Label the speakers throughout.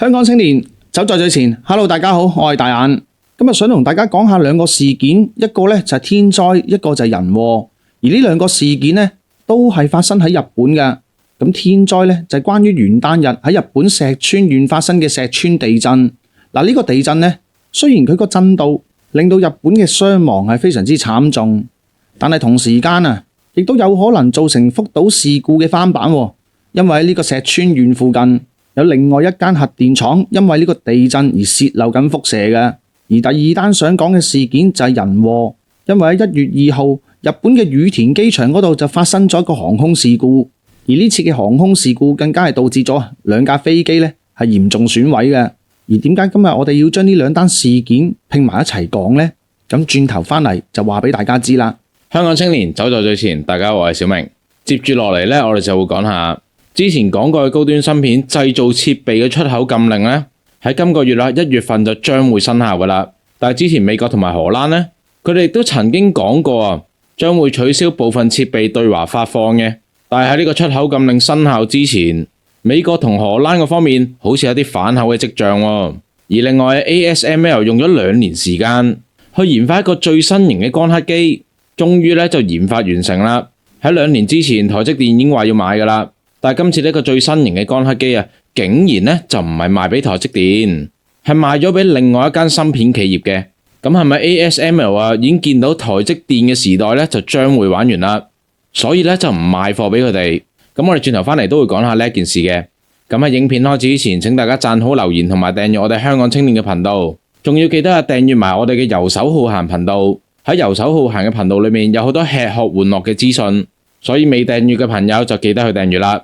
Speaker 1: 香港青年走在最前 ，Hello 大家好，我係大眼。今日想同大家講下兩個事件，一個呢就係天災，一個就係人禍。而呢兩個事件呢都係發生喺日本嘅。咁天災呢就係關於元旦日喺日本石川縣發生嘅石川地震。嗱，呢個地震呢雖然佢個震度令到日本嘅傷亡係非常之慘重，但係同時間亦都有可能造成福島事故嘅翻版。因為喺呢個石川縣附近有另外一間核電廠，因為呢個地震而洩漏緊輻射嘅。而第二單想講嘅事件就係人禍，因為喺1月2號，日本嘅羽田機場嗰度就發生咗一個航空事故，而呢次嘅航空事故更加係導致咗兩架飛機咧係嚴重損毀嘅。而點解今日我哋要將呢兩單事件拼埋一齊講呢？咁轉頭翻嚟就話俾大家知啦。
Speaker 2: 香港青年走在最前，大家好，我係小明。接住落嚟呢，我哋就會講下之前講過嘅高端芯片製造設備嘅出口禁令呢，喺今個月1月份就將會生效噶啦。但係之前美國同埋荷蘭呢，佢哋亦都曾經講過將會取消部分設備對華發放嘅。但係喺呢個出口禁令生效之前，美國同荷蘭嗰方面好似有啲反口嘅跡象喎。而另外 ASML 用咗2年時間去研發一個最新型嘅光刻機，終於咧就研發完成啦。喺2年之前，台積電已經話要買噶啦，但係今次呢個最新型嘅光刻機竟然咧就唔係賣俾台積電，係賣咗俾另外一間芯片企業嘅。咁係咪 ASML 已經見到台積電嘅時代咧就將會玩完啦？所以咧就唔賣貨俾佢哋。咁我哋轉頭翻嚟都會講下呢一件事嘅。咁喺影片開始之前，請大家讚好、留言同埋訂閱我哋香港青年嘅頻道，仲要記得訂閱埋我哋嘅遊手好閒頻道。喺遊手好閒嘅頻道裏面有好多吃喝玩樂嘅資訊，所以未訂閱嘅朋友就記得去訂閱啦。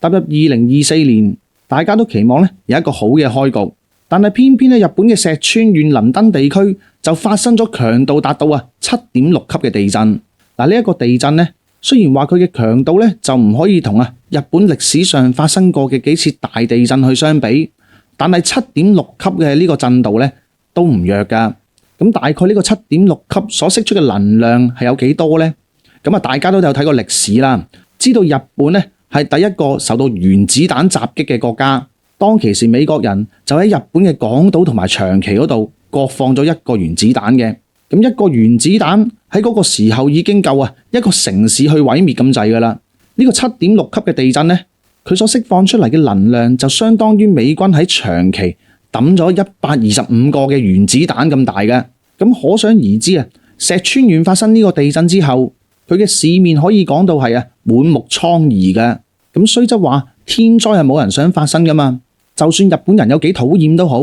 Speaker 1: 踏入2024年，大家都期望有一個好嘅開局，但係偏偏日本嘅石川縣能登地區就發生咗強度達到7.6級嘅地震。嗱，呢一個地震呢，雖然話佢嘅強度就唔可以同日本歷史上發生過嘅幾次大地震去相比，但係7.6級嘅呢個震度都唔弱噶。咁大概呢個7.6級所釋出嘅能量係有幾多呢？咁大家都有睇過歷史啦，知道日本係第一個受到原子彈襲擊嘅國家。當其時美國人就喺日本嘅廣島同埋長崎嗰度各放咗1個原子彈嘅。咁1個原子彈喺嗰個時候已經夠一個城市去毀滅咁滯噶啦。呢個7.6級嘅地震佢所釋放出嚟嘅能量就相當於美軍喺長崎抌咗125個嘅原子彈咁大嘅。咁可想而知石川縣發生呢個地震之後，佢嘅市面可以講到係滿目瘡痍嘅。咁雖則話天災係冇人想發生噶嘛，就算日本人有幾討厭都好，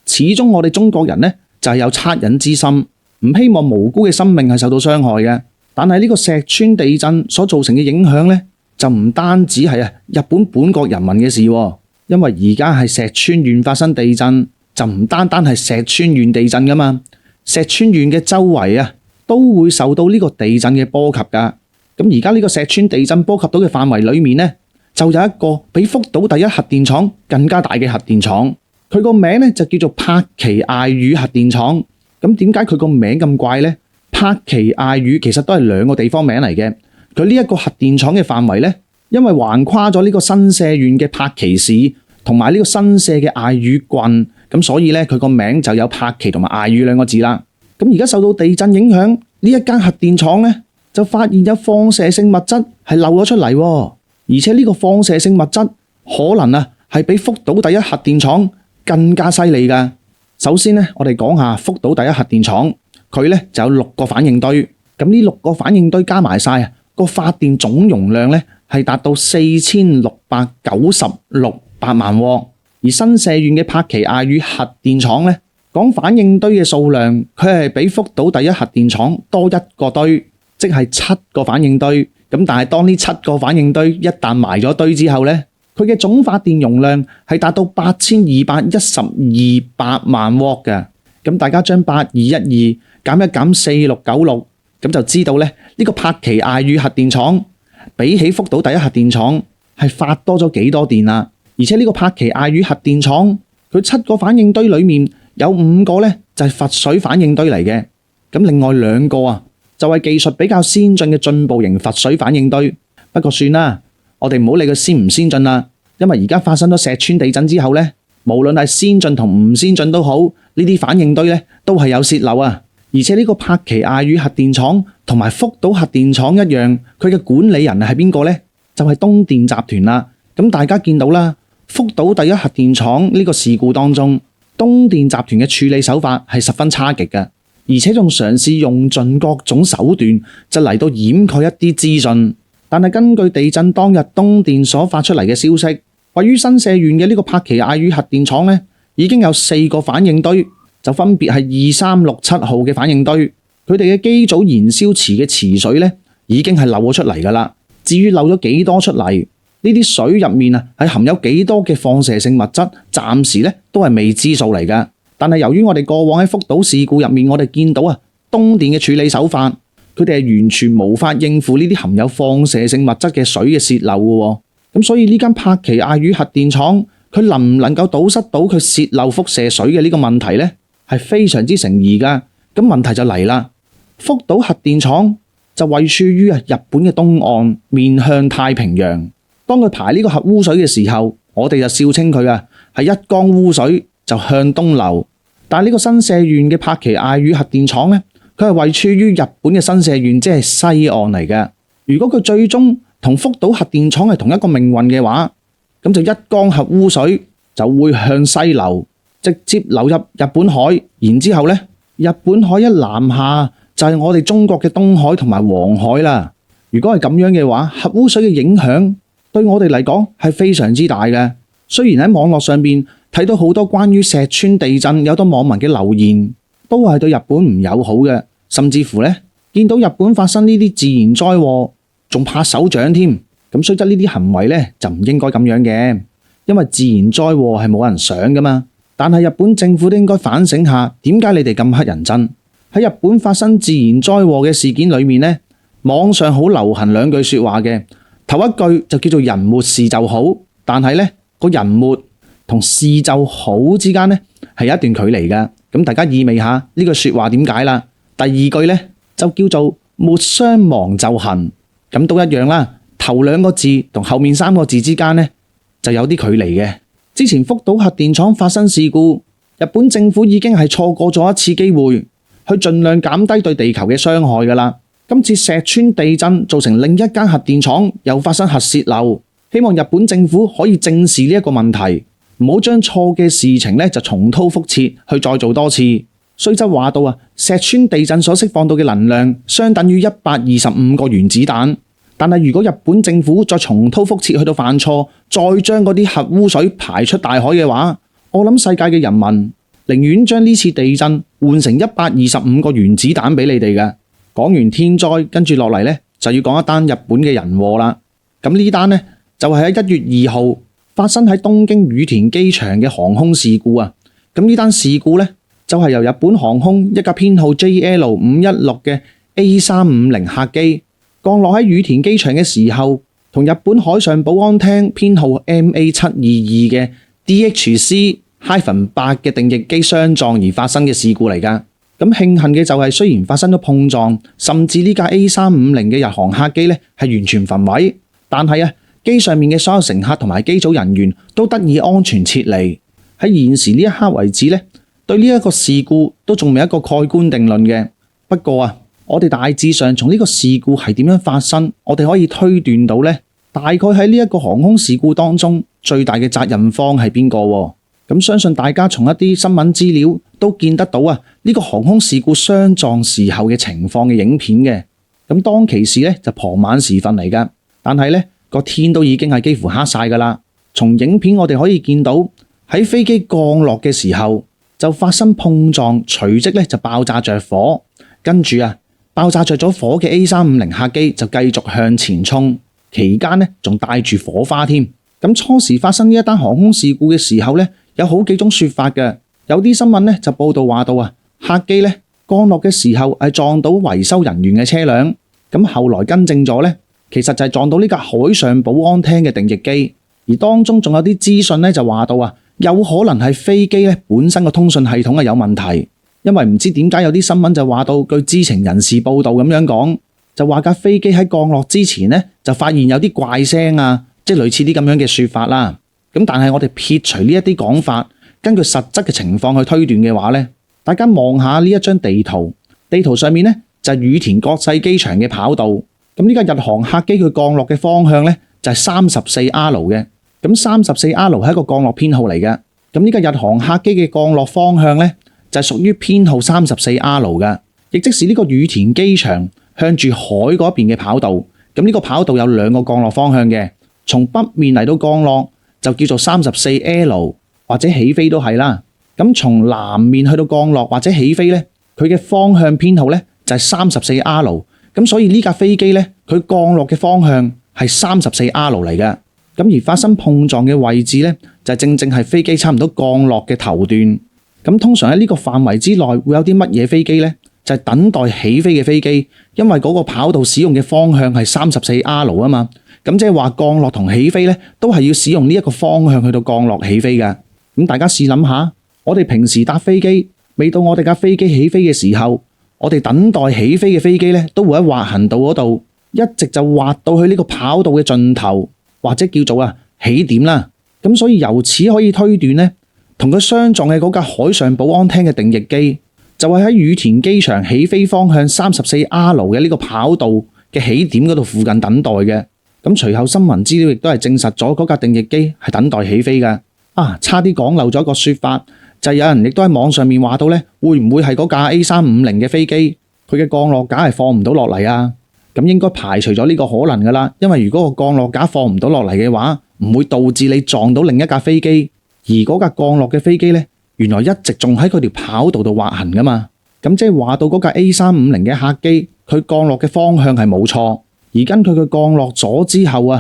Speaker 1: 始終我哋中國人就係有惻隱之心，唔希望無辜嘅生命係受到傷害嘅。但係呢個石川地震所造成嘅影響就唔單止係日本本國人民嘅事，因為而家係石川縣發生地震，就唔單單係石川縣地震噶嘛，石川縣嘅周圍都會受到呢個地震嘅波及噶。咁而家呢個石川地震波及到嘅範圍裏面就有一個比福島第一核電廠更加大嘅核電廠，佢個名就叫做柏崎刈羽核電廠。咁點解佢個名咁怪呢？柏崎刈羽其實都係2個地方名嚟嘅。佢呢一個核電廠嘅範圍因為橫跨咗呢個新社縣嘅柏崎市同埋呢個新社嘅刈羽郡，咁所以佢個名就有柏崎同埋刈羽2個字啦。咁而家受到地震影響，呢一間核電廠就發現有放射性物質係漏咗出嚟。而且呢個放射性物質可能係比福島第一核電廠更加犀利㗎。首先我哋講下福島第一核電廠，佢就有6個反應堆。咁呢6個反應堆加埋晒個發電總容量係達到4696百萬瓦。而新社縣嘅柏崎刈羽核電廠講反應堆嘅數量，佢係比福島第一核電廠多1個堆，即係7個反應堆。咁但係當呢7個反應堆一旦埋咗堆之後佢嘅總發電容量係達到8212百萬瓦嘅。咁大家將8212減一減4696，咁就知道呢個柏崎刈羽核電廠比起福島第一核電廠係發多咗幾多電啦。而且呢個柏崎刈羽核電廠佢7個反應堆裏面有5個就係佛水反應堆嚟嘅。咁另外2個就係技術比較先進嘅進步型罰水反應堆。不過算啦，我哋唔好理佢先唔先進啦，因為而家發生咗石川地震之後呢，無論係先進同唔先進都好，呢啲反應堆呢都係有洩漏啊。而且呢個柏崎亞羽核電廠同埋福島核電廠一樣，佢嘅管理人係邊個呢？就係東電集團啦。咁大家見到啦，福島第一核電廠呢個事故當中，東電集團嘅處理手法係十分差極嘅，而且仲嘗試用盡各種手段就嚟到掩蓋一啲資訊。但係根據地震當日東電所發出嚟嘅消息，位於新社縣嘅呢個柏崎亞羽核電廠呢，已經有4個反應堆，就分別係2367號嘅反應堆，佢哋嘅機組燃燒池嘅池水呢已經係漏咗出嚟㗎啦。至於漏咗幾多出嚟，呢啲水入面啊係含有幾多嘅放射性物質，暫時呢都係未知數嚟㗎。但係由於我哋過往喺福島事故入面，我哋見到啊東電嘅處理手法，佢哋係完全無法應付呢啲含有放射性物質嘅水嘅洩漏嘅。咁所以呢間柏崎亞羽核電廠，佢能唔能夠堵塞到佢洩漏輻射水嘅呢個問題呢？係非常之成疑㗎。咁問題就嚟啦，福島核電廠就位處於日本嘅東岸，面向太平洋。當佢排呢個核污水嘅時候，我哋就笑稱佢係一缸污水就向東流。但係呢個新社縣嘅柏崎亞羽核電廠呢，佢係位處於日本嘅新社縣，即係西岸嚟嘅。如果佢最終同福島核電廠係同一個命運嘅話，咁就一缸核污水就會向西流，直接流入日本海。然之後呢，日本海一南下就係我哋中國嘅東海同埋黃海啦。如果係咁樣嘅話，核污水嘅影響對我哋嚟講係非常之大嘅。雖然喺網絡上邊睇到好多關於石川地震有好多網民嘅留言，都係對日本唔友好嘅，甚至乎呢，見到日本發生呢啲自然災禍，仲拍手掌添。咁雖則呢啲行為呢，就唔應該咁樣嘅，因為自然災禍係冇人想噶嘛。但係日本政府都應該反省下，點解你哋咁乞人憎？喺日本發生自然災禍嘅事件裏面呢，網上好流行2句說話嘅，頭一句就叫做人沒事就好，但係呢個人沒同事就好之間呢係有一段距離㗎。咁大家意味下呢句說話點解啦？第二句呢就叫做沒傷亡就行，咁都一樣啦。頭2個字同後面3個字之間呢就有啲距離嘅。之前福島核電廠發生事故，日本政府已經係錯過咗一次機會，去盡量減低對地球嘅傷害㗎啦。今次石川地震造成另一間核電廠又發生核洩漏，希望日本政府可以正視呢一個問題，唔好將錯嘅事情呢就重蹈覆轍去再做多次。雖則話到石川地震所釋放到嘅能量相等於125個原子彈，但係如果日本政府再重蹈覆轍去到犯錯，再將嗰啲核污水排出大海嘅話，我諗世界嘅人民寧願將呢次地震換成125個原子彈俾你哋嘅。講完天災，跟住落嚟呢，就要講一單日本嘅人禍啦。咁呢單呢，就係喺1月2號發生喺東京羽田機場嘅航空事故啊。咁呢單事故呢，就係由日本航空一架編號 JL516 嘅 A350 客機降落喺羽田機場嘅時候，同日本海上保安廳編號 MA722 嘅 DHC-8 嘅定翼機相撞而發生嘅事故嚟㗎。咁慶幸嘅就係雖然發生咗碰撞，甚至呢架 A350 嘅日航客機呢係完全焚毀，但係機上面嘅所有乘客同埋機組人員都得以安全撤離。喺現時呢一刻為止呢，對呢一個事故都仲未一個蓋棺定論嘅。不過我哋大致上從呢個事故係點樣發生，我哋可以推斷到呢，大概喺呢一個航空事故當中最大嘅責任方係邊個喎？咁相信大家從一啲新聞資料都見得到呢個航空事故相撞時候嘅情況嘅影片嘅。咁當其時呢，就傍晚時分嚟㗎，但係呢個天都已經係幾乎黑晒㗎啦。從影片我哋可以見到喺飛機降落嘅時候就發生碰撞，隨即呢就爆炸着火，跟住爆炸着咗火嘅 A350 客機就繼續向前衝，期間呢仲帶住火花添。咁初時發生呢一單航空事故嘅時候呢，有好幾種說法嘅。有啲新聞呢就報道話到客機呢降落嘅時候係撞到維修人員嘅車輛，咁後來更正咗呢，其實就係撞到呢架海上保安廳嘅定翼機。而當中仲有啲資訊呢就話到有可能係飛機呢本身個通訊系統係有問題，因為唔知點解有啲新聞就話到，據知情人士報道咁樣講，就話架飛機喺降落之前呢，就發現有啲怪聲啊，即係類似啲咁樣嘅說法啦。咁但係我哋撇除呢一啲講法，根據實質嘅情況去推斷嘅話呢，大家望下呢一張地圖，地圖上面呢，就係羽田國際機場嘅跑道。咁呢架日航客機佢降落嘅方向呢，就係34R 嘅。咁34R 係一個降落編號嚟嘅。咁呢架日航客機嘅降落方向呢，就係屬於編號34R 嘅，亦即是呢個羽田機場向住海嗰邊嘅跑道。咁呢個跑道有兩個降落方向嘅，從北面嚟到降落就叫做34L，或者起飛都係啦。咁從南面去到降落或者起飛呢，佢嘅方向編號呢，就係34R。咁所以呢架飛機呢，佢降落嘅方向係34R 嚟嘅。咁而發生碰撞嘅位置呢，就正正係飛機差唔多降落嘅頭段。咁通常喺呢個範圍之內會有啲乜嘢飛機呢？就係等待起飛嘅飛機，因為嗰個跑道使用嘅方向係34R啊嘛。咁即係話降落同起飛呢，都係要使用呢一個方向去到降落起飛嘅。咁大家試諗下，我哋平時搭飛機，未到我哋架飛機起飛嘅時候，我哋等待起飛嘅飛機呢，都會喺滑行道嗰度一直就滑到去呢個跑道嘅盡頭，或者叫做起點啦。咁所以由此可以推斷呢，同佢相撞嘅嗰架海上保安廳嘅定翼機，就係喺羽田機場起飛方向34R 嘅呢個跑道嘅起點嗰度附近等待嘅。咁隨後新聞資料亦都係證實咗嗰架定翼機係等待起飛嘅。差啲講漏咗一個說法，就係有人亦都喺網上面話到呢，會唔會係嗰架 A350嘅飛機，佢嘅降落架係放唔到落嚟啊？咁應該排除咗呢個可能噶啦，因為如果個降落架放唔到落嚟嘅話，唔會導致你撞到另一架飛機，而嗰架降落嘅飛機呢，原來一直仲喺佢條跑道度滑行噶嘛。咁即係話到嗰架 A350嘅客機，佢降落嘅方向係冇錯，而根據佢降落咗之後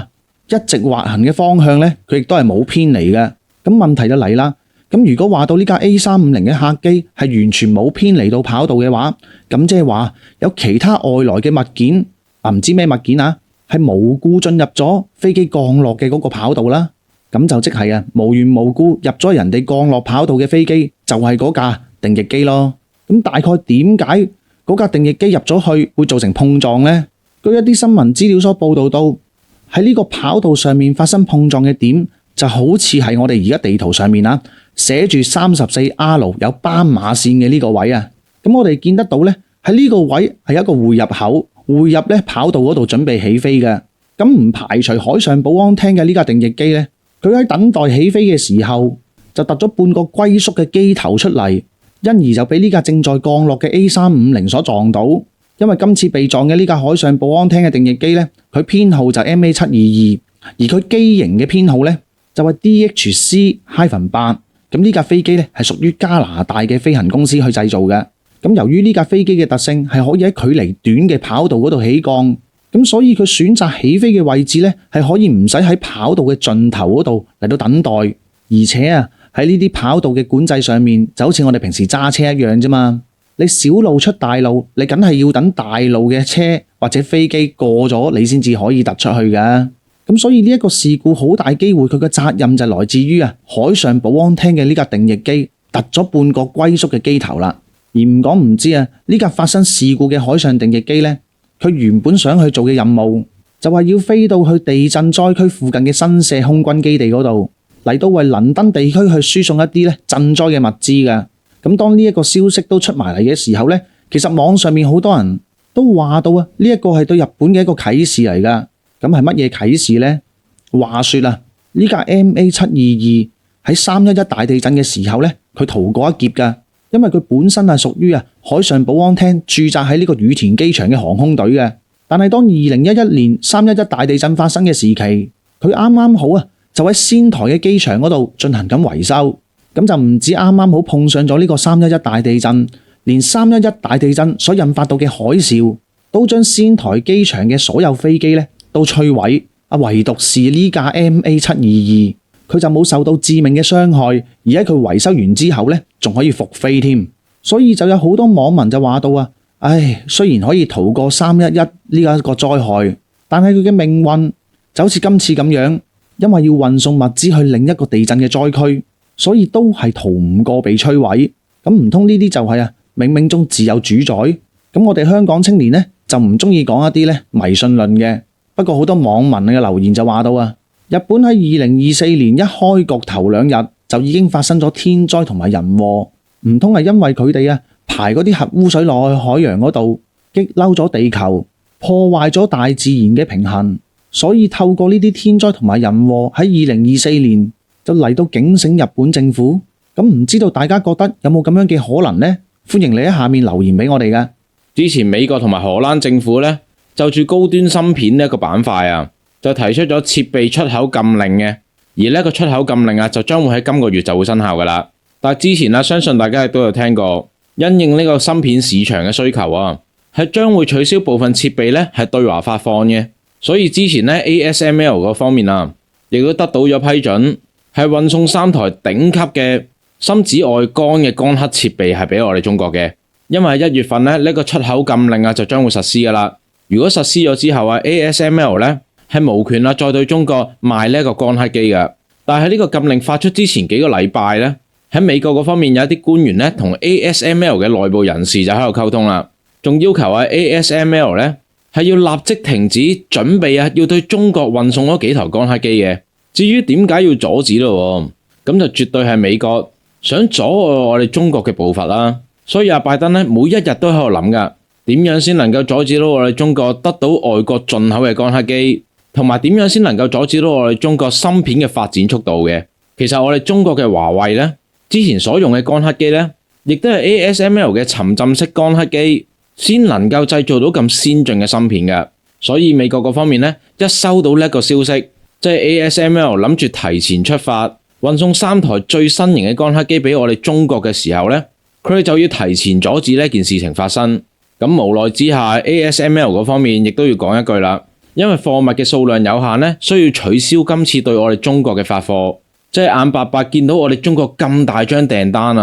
Speaker 1: 一直滑行嘅方向呢，佢亦都係冇偏離嘅。咁問題就嚟啦，咁如果話到呢架 A350嘅客機係完全冇偏離到跑道嘅話，咁即係話有其他外來嘅物件，唔知咩物件係無故進入咗飛機降落嘅嗰個跑道啦。咁就即係無緣無故入咗人哋降落跑道嘅飛機，就係嗰架定翼機咯。咁大概點解嗰架定翼機入咗去會造成碰撞呢？據一啲新聞資料所報道到，喺呢個跑道上面發生碰撞嘅點，就好似係我哋而家地圖上面寫住34R有斑馬線嘅呢個位啊。咁我哋見得到呢，喺呢個位係一個匯入口，匯入呢跑道嗰度準備起飛嘅。咁唔排除海上保安廳嘅呢架定翼機呢，佢喺等待起飛嘅時候就突咗半個龜縮嘅機頭出嚟，因而就俾呢架正在降落嘅 A350所撞到。因為今次被撞嘅呢架海上保安廳嘅定翼機呢，佢編號就 MA722，而佢機型嘅編號呢，就係 DHC-8。咁呢架飛機呢，係屬於加拿大嘅飛行公司去製造嘅。咁由於呢架飛機嘅特性係可以喺距離短嘅跑道嗰度起降，咁所以佢選擇起飛嘅位置呢，係可以唔使喺跑道嘅盡頭嗰度嚟到等待，而且喺呢啲跑道嘅管制上面就好似我哋平時揸車一樣啫嘛。你小路出大路，你梗係要等大路嘅車或者飛機過咗，你先至可以突出去㗎。咁所以呢一個事故好大機會佢嘅責任就來自於海上保安廳嘅呢架定翼機突咗半個龜縮嘅機頭啦。而唔講唔知呢架發生事故嘅海上定翼機呢，佢原本想去做嘅任務就係要飛到去地震災區附近嘅新社空軍基地嗰度，嚟到為倫敦地區去輸送一啲震災嘅物資㗎。咁當呢一個消息都出埋嚟嘅時候呢，其實網上面好多人都話到呢一個係對日本嘅一個啟示嚟㗎。咁係乜嘢啟示呢？話說呢架 MA722喺311大地震嘅時候呢，佢逃過一劫㗎，因為佢本身係屬於海上保安廳駐紮喺呢個羽田機場嘅航空隊嘅。但係當2011年311大地震發生嘅時期，佢啱啱好就喺仙台嘅機場嗰度進行緊維修。咁就唔止啱啱好碰上咗呢個311大地震，連311大地震所引發到嘅海嘯，都將仙台機場嘅所有飛機呢都摧毀。唯獨是呢架 MA722，佢就冇受到致命嘅傷害，而喺佢維修完之後呢，仲可以復飛添。所以就有好多網民就話到雖然可以逃過311呢一個災害，但係佢嘅命運就好似今次咁樣，因為要運送物資去另一個地震嘅災區，所以都係逃唔過被摧毀。咁唔通呢啲就係冥冥中自有主宰。咁我哋香港青年呢，就唔中意講一啲迷信論嘅。不過好多網民嘅留言就話到啊，日本喺2024年一開局頭2日就已經發生咗天災同埋人禍，唔通係因為佢哋排嗰啲核污水落去海洋嗰度，激嬲咗地球，破壞咗大自然嘅平衡，所以透過呢啲天災同埋人禍喺2024年就嚟到警醒日本政府。咁唔知道大家覺得有冇咁樣嘅可能呢？歡迎你喺下面留言俾我哋㗎。
Speaker 2: 之前美國同埋荷蘭政府呢，就住高端芯片呢一個板塊就提出咗設備出口禁令嘅，而呢個出口禁令就將會喺今個月就會生效㗎喇。但係之前相信大家亦都有聽過，因應呢個芯片市場嘅需求係將會取消部分設備呢係對華發放嘅，所以之前ASML 嗰方面亦都得到咗批准，係運送3台頂級嘅深紫外光嘅光刻設備係俾我哋中國嘅。因為喺1月份呢個出口禁令就將會實施㗎喇。如果實施咗之後ASML 呢係無權再對中國賣呢個光刻機嘅。但係喺呢個禁令發出之前幾個禮拜呢，喺美國嗰方面有一啲官員呢同 ASML 嘅內部人士就喺度溝通啦，仲要求ASML 呢係要立即停止準備要對中國運送嗰幾台光刻機嘅。至於點解要阻止咯，咁就絕對係美國想阻礙我哋中國嘅步伐啦。所以拜登呢每一日都喺度諗㗎，點樣先能夠阻止到我哋中國得到外國進口嘅光刻機，同埋點樣先能夠阻止到我哋中國芯片嘅發展速度嘅。其實我哋中國嘅華為呢，之前所用嘅光刻機呢，亦都係 ASML 嘅沉浸式光刻機先能夠製造到咁先進嘅芯片嘅。所以美國嗰方面呢，一收到呢個消息，即係 ASML 諗住提前出發運送3台最新型嘅光刻機俾我哋中國嘅時候呢，佢哋就要提前阻止呢件事情發生。咁無奈之下 ASML 嗰方面亦都要講一句啦，因為貨物嘅數量有限呢，需要取消今次對我哋中國嘅發貨。即係眼白白見到我哋中國咁大張訂單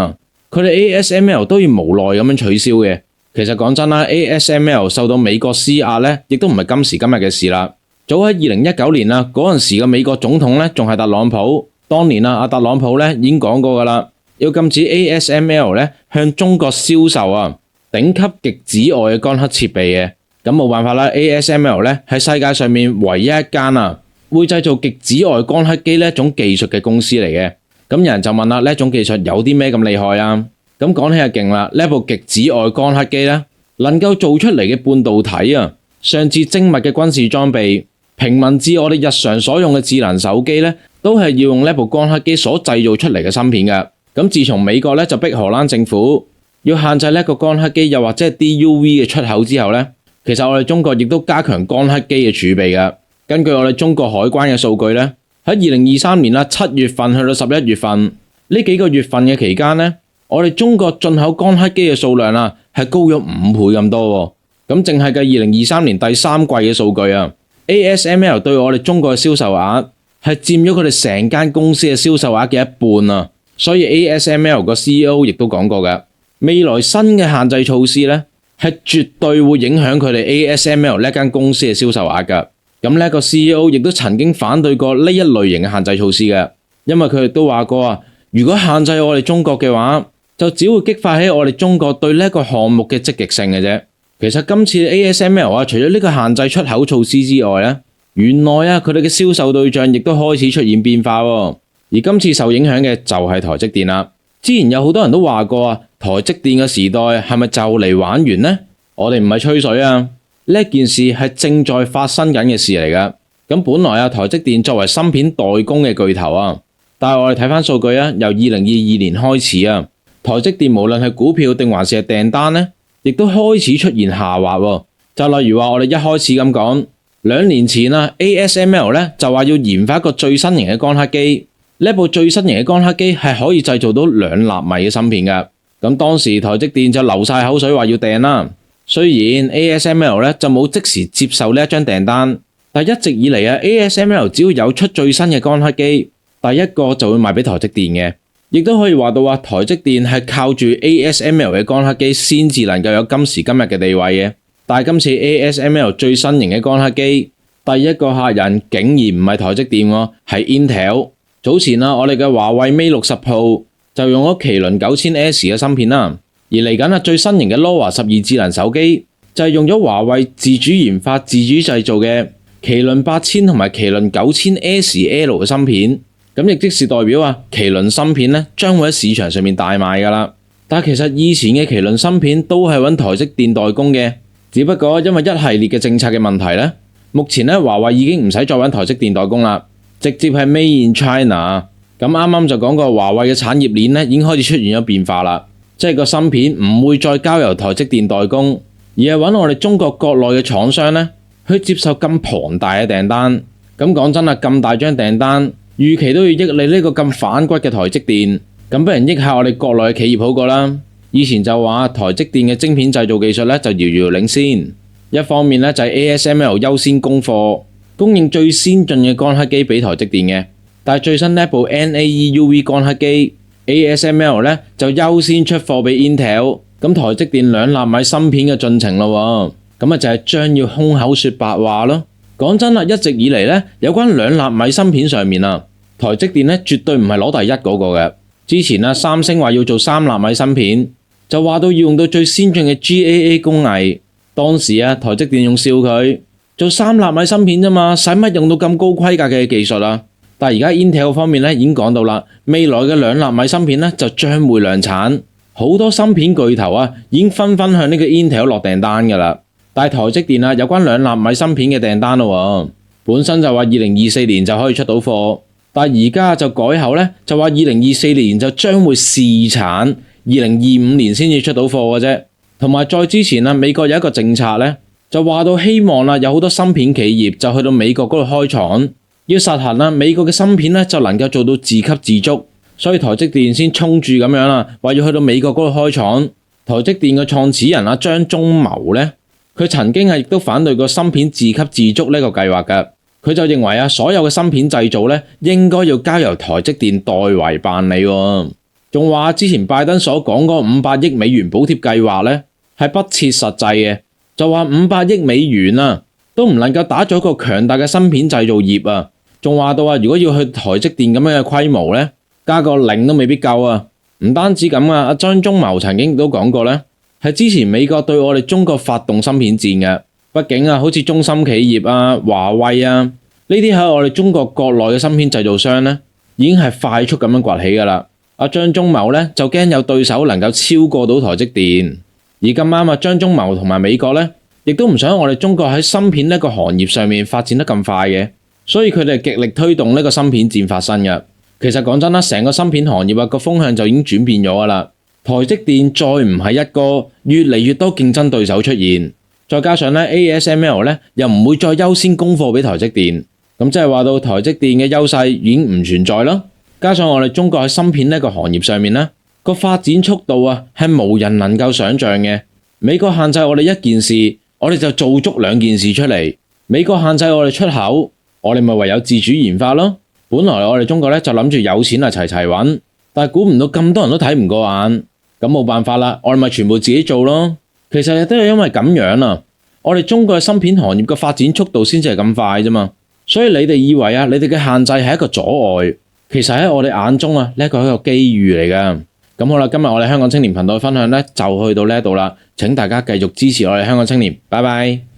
Speaker 2: 佢哋 ASML 都要無奈咁樣取消嘅。其實講真啦， ASML 受到美國施壓呢，亦都唔係今時今日嘅事啦。早喺2019年嗰陣時嘅美國總統呢，仲係特朗普。當年阿特朗普呢已經講過㗎啦，要禁止 ASML 呢向中國銷售頂級極紫外嘅光刻設備嘅。咁冇辦法啦 ，ASML 呢係世界上面唯一一間會製造極紫外光刻機呢一種技術嘅公司嚟嘅。咁有人就問啦，呢一種技術有啲咩咁厲害啊？咁講起就勁啦，呢部極紫外光刻機呢，能夠做出嚟嘅半導體上至精密嘅軍事裝備，平民至我哋日常所用嘅智能手機呢，都係要用呢部光刻機所製造出嚟嘅芯片嘅。咁自從美國呢就逼荷蘭政府要限制呢個光刻機又或者係 DUV 嘅出口之後呢，其實我哋中國亦都加強光刻機嘅儲備嘅。根據我哋中國海關嘅數據呢，喺2023年7月份去到11月份呢幾個月份嘅期間呢，我哋中國進口光刻機嘅數量係高咗5倍咁多。咁淨係計2023年第3季嘅數據ASML 對我哋中國嘅銷售額係佔咗佢哋成間公司嘅銷售額嘅一半。所以 ASML 個 CEO 亦都講過嘅，未來新嘅限制措施呢，係絕對會影響佢哋 ASML 呢間公司嘅銷售額㗎。咁呢個 CEO 亦都曾經反對過呢一類型嘅限制措施嘅，因為佢哋都話過如果限制我哋中國嘅話，就只會激發起我哋中國對呢一個項目嘅積極性嘅啫。其實今次 ASML 除咗呢個限制出口措施之外呢，原來佢哋嘅銷售對象亦都開始出現變化喎。而今次受影響嘅就係台積電啦。之前有好多人都話過台積電嘅時代係咪就嚟玩完呢？我哋唔係吹水呢件事係正在發生緊嘅事嚟㗎。咁本來台積電作為芯片代工嘅巨頭但係我哋睇翻數據由2022年開始台積電無論係股票定還是係訂單呢，亦都開始出現下滑喎。就例如話我哋一開始咁講，2年前ASML 呢就話要研發一個最新型嘅光刻機。呢部最新型嘅光刻機係可以製造到2納米嘅芯片㗎。咁當時台積電就流晒口水話要訂啦。雖然 ASML 呢就冇即時接受呢一張訂單，但一直以嚟ASML 只要有出最新嘅光刻機，第一個就會賣俾台積電嘅。亦都可以話到台積電係靠住 ASML 嘅光刻機先至能夠有今時今日嘅地位嘅。但係今次 ASML 最新型嘅光刻機，第一個客人竟然唔係台積電喎，係 Intel。早前我哋嘅華為 Mate 60 Pro就用咗麒麟9000S 嘅芯片啦，而嚟緊最新型嘅 Nova 12智能手機就係用咗華為自主研發、自主製造嘅麒麟8000同埋麒麟9000 SL 嘅芯片，咁亦即是代表麒麟芯片咧將會喺市場上面大賣噶啦。但其實以前嘅麒麟芯片都係揾台積電代工嘅，只不過因為一系列嘅政策嘅問題咧，目前咧華為已經唔使再揾台積電代工啦，直接係 Made in China。咁啱啱就講過華為嘅產業鏈咧已經開始出現咗變化啦，即係個芯片唔會再交由台積電代工，而係揾我哋中國國內嘅廠商咧去接受咁龐大嘅訂單。咁講真啦，咁大張訂單，預期都要益你呢個咁反骨嘅台積電，咁不如益下我哋國內嘅企業好過啦。以前就話台積電嘅晶片製造技術咧就遙遙領先，一方面咧就係 ASML 優先供貨，供應最先進嘅光刻機俾台積電嘅。但係最新呢部 NAEUV 光刻機 ASML 咧就優先出貨俾 Intel， 咁台積電2納米芯片嘅進程咯，咁就係將要空口說白話咯。講真啦，一直以嚟咧有關2納米芯片上面台積電咧絕對唔係攞第一嗰個嘅。之前三星話要做3納米芯片，就話到要用到最先進嘅 GAA 工藝，當時台積電仲笑佢做3納米芯片啫嘛，使乜用到咁高規格嘅技術啊？但係而家 Intel 方面咧已經講到啦，未來嘅2納米芯片咧就將會量產，好多芯片巨頭已經紛紛向呢個 Intel 落訂單噶啦。但係台積電有關2納米芯片嘅訂單咯，本身就話2024年就可以出到貨，但係而家就改口咧，就話2024年就將會試產，2025年先至出到貨嘅啫。同埋再之前美國有一個政策咧，就話到希望有好多芯片企業就去到美國嗰度開廠。要實行美國嘅芯片咧就能夠做到自給自足，所以台積電先衝住咁樣話要去到美國嗰度開廠。台積電嘅創始人張忠謀咧，佢曾經亦都反對過芯片自給自足呢個計劃嘅。佢就認為所有嘅芯片製造咧應該要交由台積電代為辦理，仲話之前拜登所講嗰500億美元補貼計劃咧係不切實際嘅，就話500億美元都唔能夠打造一個強大嘅芯片製造業。仲話到如果要去台積電咁樣嘅規模咧，加個0都未必夠啊！唔單止咁阿張忠謀曾經都講過咧，係支持美國對我哋中國發動芯片戰嘅。畢竟好似中芯企業華為呢啲喺我哋中國國內嘅芯片製造商咧，已經係快速咁樣崛起噶啦。張忠謀咧就驚有對手能夠超過到台積電，而咁啱張忠謀同埋美國咧，亦都唔想我哋中國喺芯片呢個行業上面發展得咁快嘅。所以佢哋極力推動呢個芯片戰發生嘅。其實講真啦，成個芯片行業個風向就已經轉變咗噶啦。台積電再唔係一個，越嚟越多競爭對手出現，再加上ASML 咧又唔會再優先供貨俾台積電，咁即係話到台積電嘅優勢已經唔存在啦。加上我哋中國喺芯片呢個行業上面咧個發展速度係無人能夠想象嘅。美國限制我哋一件事，我哋就做足2件事出嚟。美國限制我哋出口，我哋咪唯有自主研發咯。本來我哋中國咧就諗住有錢齊齊揾，但係估唔到咁多人都睇唔過眼，咁冇辦法啦，我哋咪全部自己做咯。其實亦都係因為咁樣我哋中國嘅芯片行業嘅發展速度先至係咁快啫嘛。所以你哋以為你哋嘅限制係一個阻礙，其實喺我哋眼中呢一個係一個機遇嚟噶。咁好啦，今日我哋香港青年頻道嘅分享咧就去到呢度啦，請大家繼續支持我哋香港青年，拜拜。